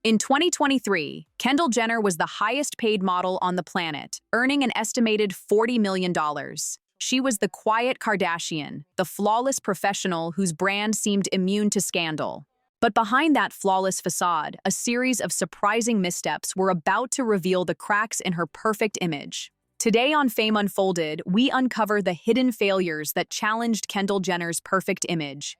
In 2023, Kendall Jenner was the highest-paid model on the planet, earning an estimated $40 million. She was the quiet Kardashian, the flawless professional whose brand seemed immune to scandal. But behind that flawless facade, a series of surprising missteps were about to reveal the cracks in her perfect image. Today on Fame Unfolded, we uncover the hidden failures that challenged Kendall Jenner's perfect image.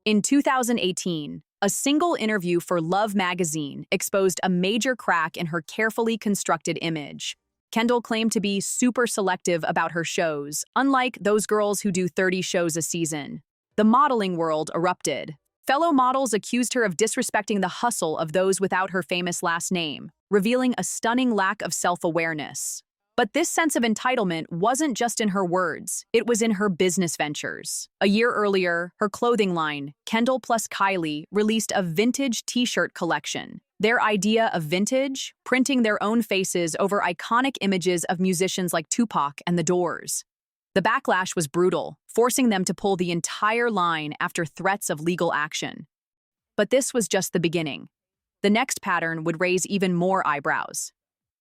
In 2018, a single interview for Love magazine exposed a major crack in her carefully constructed image. Kendall claimed to be super selective about her shows, unlike those girls who do 30 shows a season. The modeling world erupted. Fellow models accused her of disrespecting the hustle of those without her famous last name, revealing a stunning lack of self-awareness. But this sense of entitlement wasn't just in her words, it was in her business ventures. A year earlier, her clothing line, Kendall plus Kylie, released a vintage t-shirt collection. Their idea of vintage, printing their own faces over iconic images of musicians like Tupac and The Doors. The backlash was brutal, forcing them to pull the entire line after threats of legal action. But this was just the beginning. The next pattern would raise even more eyebrows.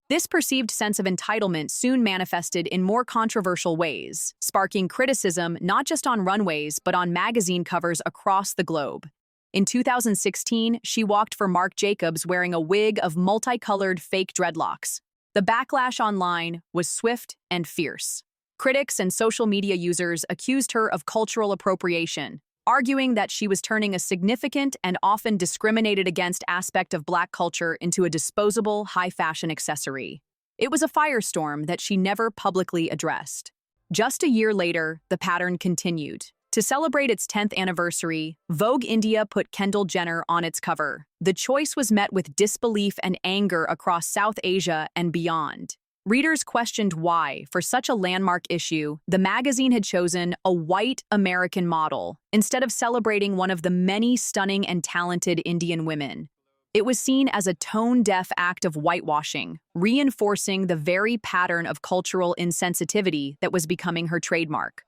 This perceived sense of entitlement soon manifested in more controversial ways, sparking criticism not just on runways but on magazine covers across the globe. In 2016, she walked for Marc Jacobs wearing a wig of multicolored fake dreadlocks. The backlash online was swift and fierce. Critics and social media users accused her of cultural appropriation, arguing that she was turning a significant and often discriminated against aspect of Black culture into a disposable, high-fashion accessory. It was a firestorm that she never publicly addressed. Just a year later, the pattern continued. To celebrate its 10th anniversary, Vogue India put Kendall Jenner on its cover. The choice was met with disbelief and anger across South Asia and beyond. Readers questioned why, for such a landmark issue, the magazine had chosen a white American model instead of celebrating one of the many stunning and talented Indian women. It was seen as a tone-deaf act of whitewashing, reinforcing the very pattern of cultural insensitivity that was becoming her trademark.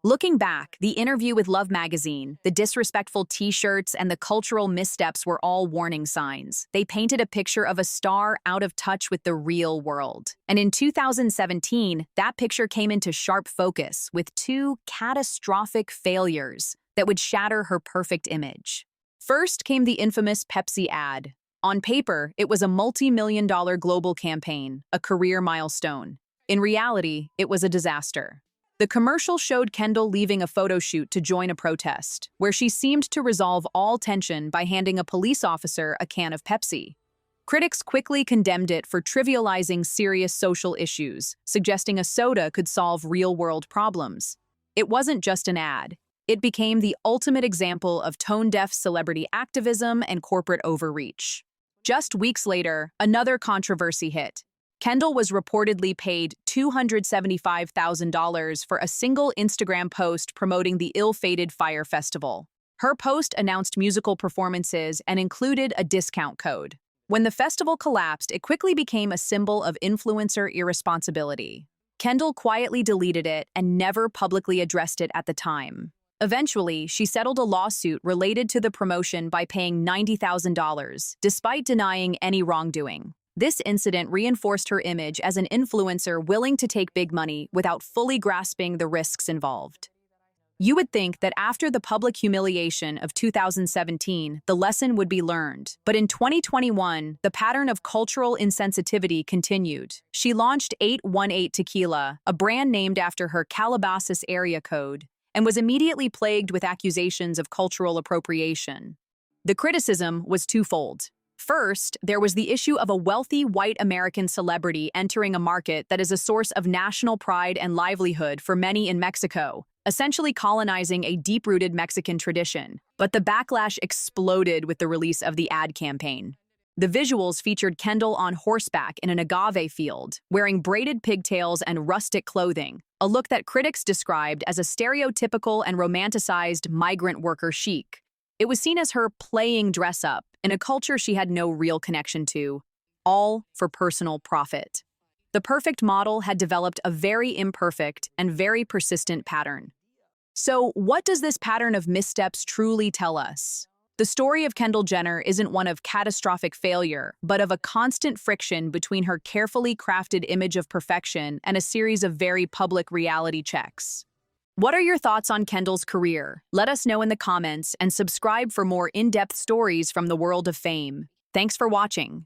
Looking back, the interview with Love magazine, the disrespectful t-shirts, and the cultural missteps were all warning signs. They painted a picture of a star out of touch with the real world. And in 2017, that picture came into sharp focus with two catastrophic failures that would shatter her perfect image. First came the infamous Pepsi ad. On paper, it was a multi-million-dollar global campaign, a career milestone. In reality, it was a disaster. The commercial showed Kendall leaving a photo shoot to join a protest, where she seemed to resolve all tension by handing a police officer a can of Pepsi. Critics quickly condemned it for trivializing serious social issues, suggesting a soda could solve real-world problems. It wasn't just an ad. It became the ultimate example of tone-deaf celebrity activism and corporate overreach. Just weeks later, another controversy hit. Kendall was reportedly paid $275,000 for a single Instagram post promoting the ill-fated Fyre Festival. Her post announced musical performances and included a discount code. When the festival collapsed, it quickly became a symbol of influencer irresponsibility. Kendall quietly deleted it and never publicly addressed it at the time. Eventually, she settled a lawsuit related to the promotion by paying $90,000, despite denying any wrongdoing. This incident reinforced her image as an influencer willing to take big money without fully grasping the risks involved. You would think that after the public humiliation of 2017, the lesson would be learned. But in 2021, the pattern of cultural insensitivity continued. She launched 818 Tequila, a brand named after her Calabasas area code, and was immediately plagued with accusations of cultural appropriation. The criticism was twofold. First, there was the issue of a wealthy white American celebrity entering a market that is a source of national pride and livelihood for many in Mexico, essentially colonizing a deep-rooted Mexican tradition. But the backlash exploded with the release of the ad campaign. The visuals featured Kendall on horseback in an agave field, wearing braided pigtails and rustic clothing, a look that critics described as a stereotypical and romanticized migrant worker chic. It was seen as her playing dress-up in a culture she had no real connection to, all for personal profit. The perfect model had developed a very imperfect and very persistent pattern. So, what does this pattern of missteps truly tell us? The story of Kendall Jenner isn't one of catastrophic failure, but of a constant friction between her carefully crafted image of perfection and a series of very public reality checks. What are your thoughts on Kendall's career? Let us know in the comments and subscribe for more in-depth stories from the world of fame. Thanks for watching.